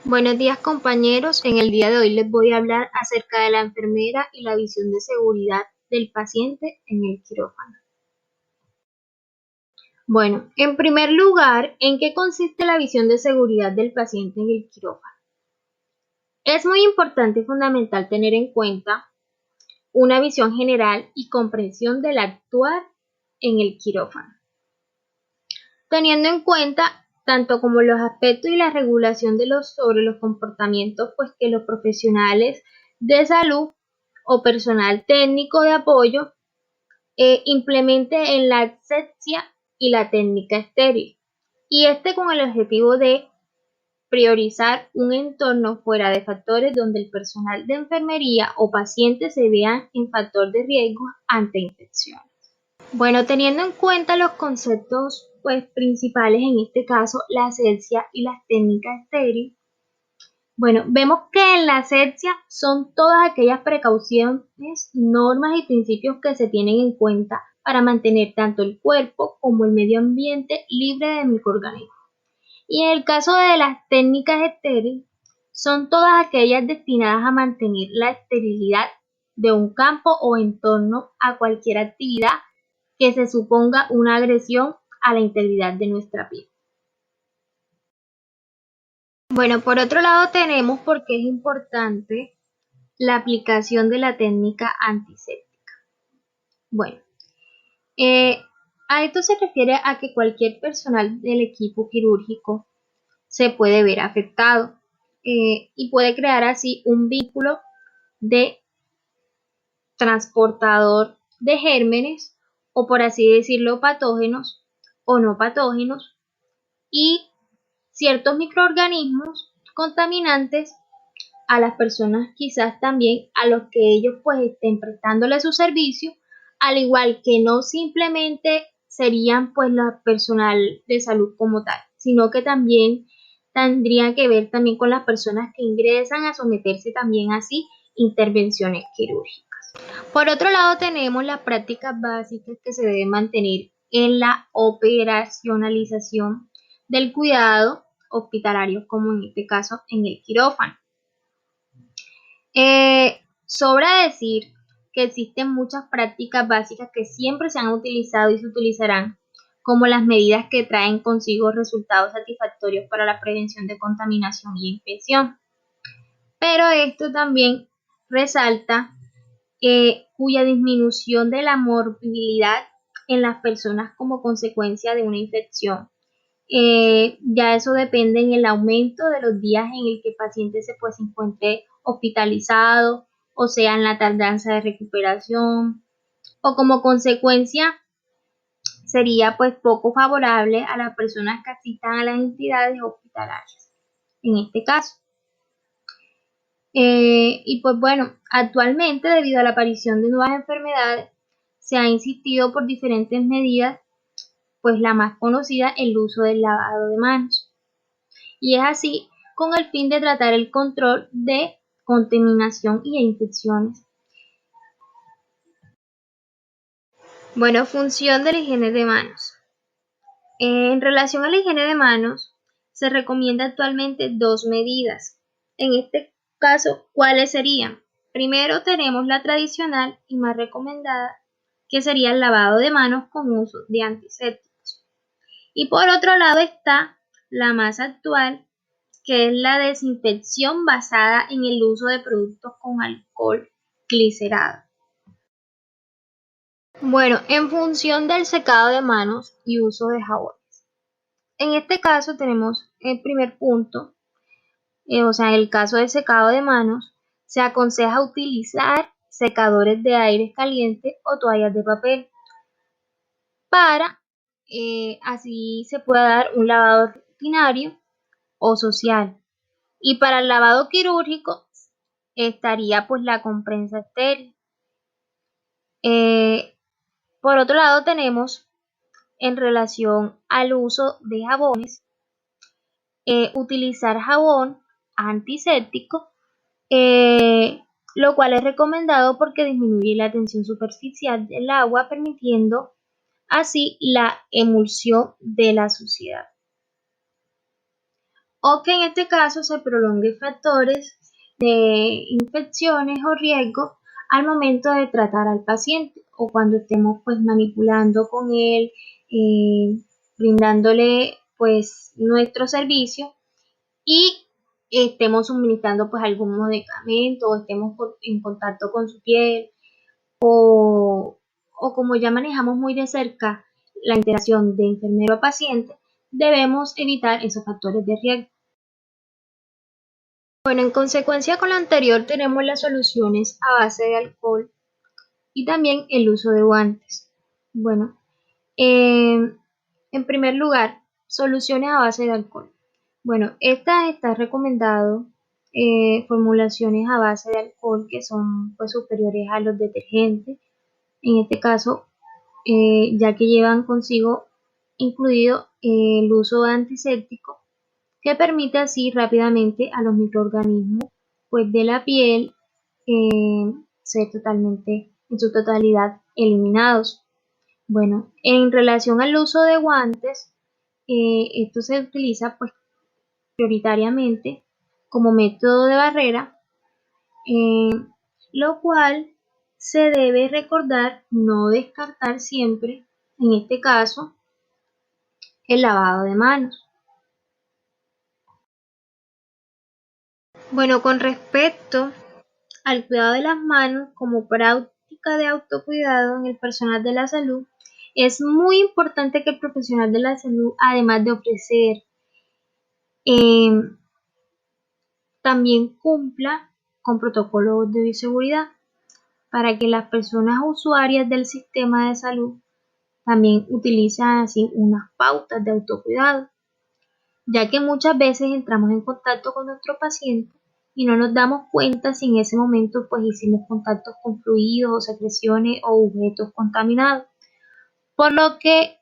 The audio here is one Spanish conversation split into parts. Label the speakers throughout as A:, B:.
A: Buenos días compañeros, en el día de hoy les voy a hablar acerca de la enfermera y la visión de seguridad del paciente en el quirófano. Bueno, en primer lugar, ¿en qué consiste la visión de seguridad del paciente en el quirófano? Es muy importante y fundamental tener en cuenta una visión general y comprensión del actuar en el quirófano, teniendo en cuenta tanto como los aspectos y la regulación sobre los comportamientos pues que los profesionales de salud o personal técnico de apoyo implemente en la asepsia y la técnica estéril, y con el objetivo de priorizar un entorno fuera de factores donde el personal de enfermería o pacientes se vean en factor de riesgo ante infecciones. Bueno, teniendo en cuenta los conceptos pues, principales, en este caso la asepsia y las técnicas estériles, bueno, vemos que en la asepsia son todas aquellas precauciones, normas y principios que se tienen en cuenta para mantener tanto el cuerpo como el medio ambiente libre de microorganismos. Y en el caso de las técnicas estériles, son todas aquellas destinadas a mantener la esterilidad de un campo o entorno a cualquier actividad que se suponga una agresión a la integridad de nuestra piel. Bueno, por otro lado tenemos por qué es importante la aplicación de la técnica antiséptica. Bueno, a esto se refiere a que cualquier personal del equipo quirúrgico se puede ver afectado y puede crear así un vínculo de transportador de gérmenes o, por así decirlo, patógenos o no patógenos y ciertos microorganismos contaminantes a las personas, quizás también a los que ellos pues estén prestándole su servicio, al igual que no simplemente serían pues la personal de salud como tal, sino que también tendría que ver también con las personas que ingresan a someterse también así intervenciones quirúrgicas. Por otro lado tenemos las prácticas básicas que se deben mantener en la operacionalización del cuidado hospitalario, como en este caso en el quirófano. Sobra decir que existen muchas prácticas básicas que siempre se han utilizado y se utilizarán, como las medidas que traen consigo resultados satisfactorios para la prevención de contaminación y infección. Pero esto también resalta cuya disminución de la morbilidad en las personas como consecuencia de una infección. Ya eso depende en el aumento de los días en el que el paciente se encuentre hospitalizado, o sea, en la tardanza de recuperación, o como consecuencia sería pues poco favorable a las personas que asistan a las entidades hospitalarias, en este caso. Y pues bueno, actualmente debido a la aparición de nuevas enfermedades, se ha insistido por diferentes medidas, pues la más conocida, el uso del lavado de manos. Y es así con el fin de tratar el control de contaminación y infecciones. Bueno, función de la higiene de manos. En relación a la higiene de manos, se recomienda actualmente dos medidas. En este caso, ¿cuáles serían? Primero tenemos la tradicional y más recomendada, que sería el lavado de manos con uso de antisépticos. Y por otro lado está la más actual, que es la desinfección basada en el uso de productos con alcohol glicerado. Bueno, en función del secado de manos y uso de jabones. En este caso tenemos el primer punto, o sea, en el caso del secado de manos, se aconseja utilizar secadores de aire caliente o toallas de papel para así se pueda dar un lavado rutinario o social. Y para el lavado quirúrgico estaría pues la compresa estéril. Por otro lado tenemos en relación al uso de jabones, utilizar jabón antiséptico, lo cual es recomendado porque disminuye la tensión superficial del agua, permitiendo así la emulsión de la suciedad. o que en este caso se prolongue factores de infecciones o riesgos al momento de tratar al paciente o cuando estemos pues manipulando con él, brindándole pues nuestro servicio y estemos suministrando pues algún medicamento o estemos en contacto con su piel o como ya manejamos muy de cerca la interacción de enfermero a paciente, debemos evitar esos factores de riesgo. Bueno, en consecuencia con lo anterior tenemos las soluciones a base de alcohol y también el uso de guantes. Bueno, en primer lugar, soluciones a base de alcohol. Bueno, esta está recomendado formulaciones a base de alcohol que son pues superiores a los detergentes. En este caso, ya que llevan consigo incluido el uso de antiséptico que permite así rápidamente a los microorganismos pues de la piel ser totalmente en su totalidad eliminados. Bueno, en relación al uso de guantes, esto se utiliza pues prioritariamente como método de barrera, eh, lo cual se debe recordar no descartar siempre, en este caso, el lavado de manos. Bueno, con respecto al cuidado de las manos como práctica de autocuidado en el personal de la salud, es muy importante que el profesional de la salud, además de ofrecer, eh, también cumpla con protocolos de bioseguridad para que las personas usuarias del sistema de salud también utilicen así unas pautas de autocuidado, ya que muchas veces entramos en contacto con nuestro paciente y no nos damos cuenta si en ese momento pues hicimos contactos con fluidos o secreciones o objetos contaminados, por lo que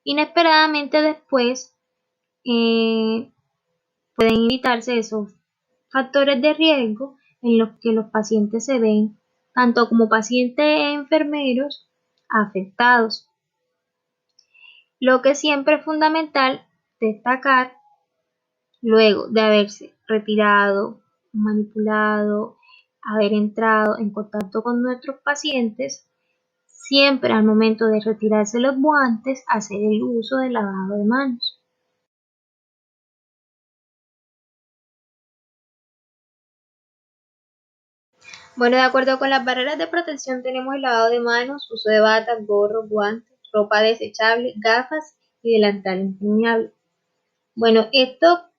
A: inesperadamente después eh, pueden evitarse esos factores de riesgo en los que los pacientes se ven, tanto como pacientes e enfermeros, afectados. Lo que siempre es fundamental destacar, luego de haberse retirado, manipulado, haber entrado en contacto con nuestros pacientes, siempre al momento de retirarse los guantes, hacer el uso del lavado de manos. Bueno, de acuerdo con las barreras de protección tenemos el lavado de manos, uso de batas, gorros, guantes, ropa desechable, gafas y delantal impermeable. Bueno, estas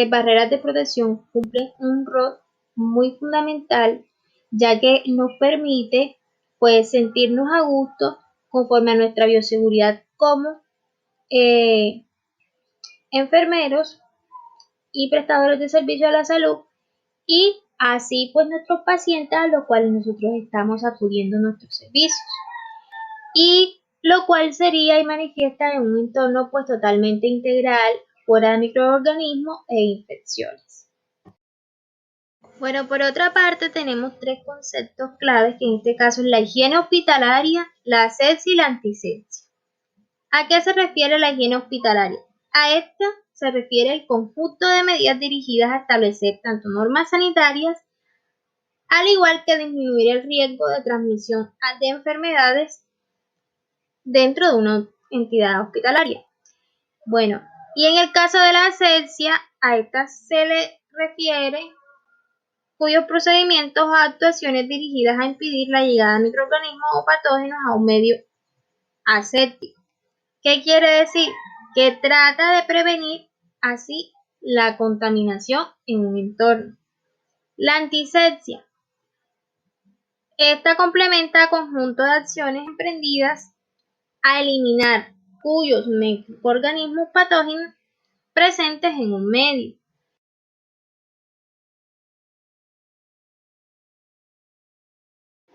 A: barreras de protección cumplen un rol muy fundamental, ya que nos permite pues sentirnos a gusto conforme a nuestra bioseguridad como eh, enfermeros y prestadores de servicio a la salud y así pues nuestros pacientes a los cuales nosotros estamos acudiendo a nuestros servicios y lo cual sería y manifiesta en un entorno pues totalmente integral fuera de microorganismos e infecciones. Bueno, por otra parte tenemos tres conceptos claves que en este caso es la higiene hospitalaria, la asepsia y la antisepsia. ¿A qué se refiere la higiene hospitalaria? A esta se refiere el conjunto de medidas dirigidas a establecer tanto normas sanitarias, al igual que disminuir el riesgo de transmisión de enfermedades dentro de una entidad hospitalaria. Bueno, y en el caso de la asepsia, a esta se le refiere cuyos procedimientos o actuaciones dirigidas a impedir la llegada de microorganismos o patógenos a un medio aséptico. ¿Qué quiere decir? Que trata de prevenir así la contaminación en un entorno. La antisepsia. Esta complementa conjunto de acciones emprendidas a eliminar cuyos microorganismos patógenos presentes en un medio.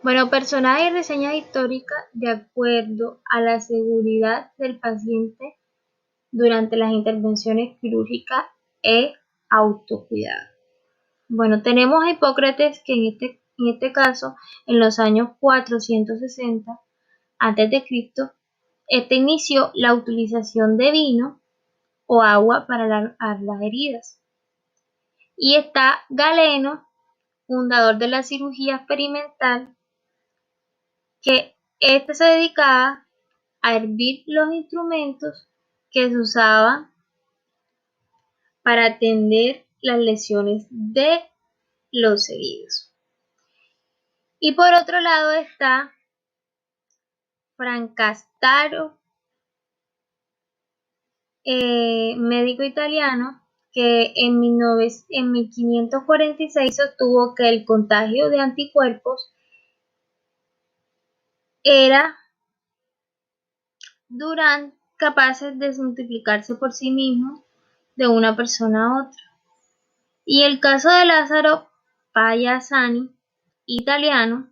A: Bueno, personajes y reseñas históricas de acuerdo a la seguridad del paciente durante las intervenciones quirúrgicas e autocuidado. Bueno, tenemos a Hipócrates que en este caso, en los años 460 a.C., este inició la utilización de vino o agua para las heridas. Y está Galeno, fundador de la cirugía experimental, que este se dedicaba a hervir los instrumentos que se usaban para atender las lesiones de los heridos. Y por otro lado está Francesco, médico italiano, que en 1546 sostuvo que el contagio de anticuerpos era capaces de multiplicarse por sí mismos de una persona a otra. Y el caso de Lázaro Pagliasani, italiano,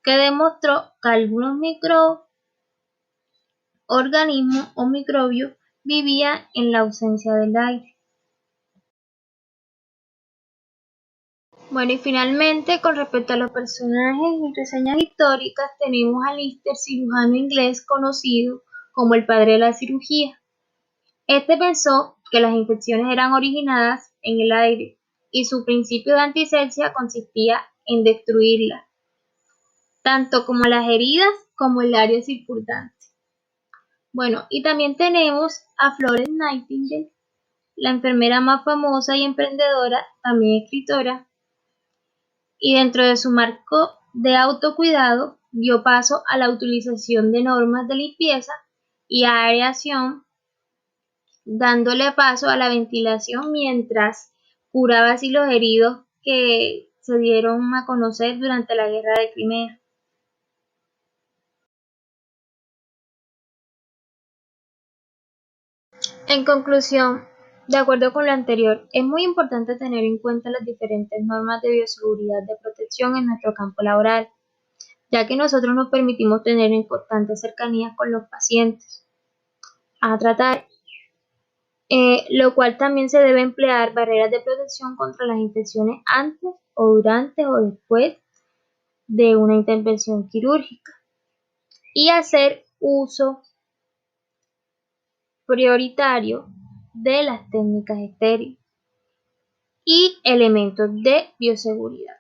A: que demostró que algunos microorganismos o microbios vivían en la ausencia del aire. Bueno, y finalmente, con respecto a los personajes y reseñas históricas, tenemos a Lister, cirujano inglés conocido como el padre de la cirugía. Este pensó que las infecciones eran originadas en el aire y su principio de antisepsia consistía en destruirlas, tanto como las heridas como el área circundante. Bueno, y también tenemos a Florence Nightingale, la enfermera más famosa y emprendedora, también escritora, y dentro de su marco de autocuidado dio paso a la utilización de normas de limpieza y aireación, dándole paso a la ventilación mientras curaba así los heridos que se dieron a conocer durante la Guerra de Crimea. En conclusión, de acuerdo con lo anterior, es muy importante tener en cuenta las diferentes normas de bioseguridad de protección en nuestro campo laboral, ya que nosotros nos permitimos tener en constante cercanía con los pacientes a tratar, lo cual también se debe emplear barreras de protección contra las infecciones antes o durante o después de una intervención quirúrgica y hacer uso prioritario de las técnicas estériles y elementos de bioseguridad.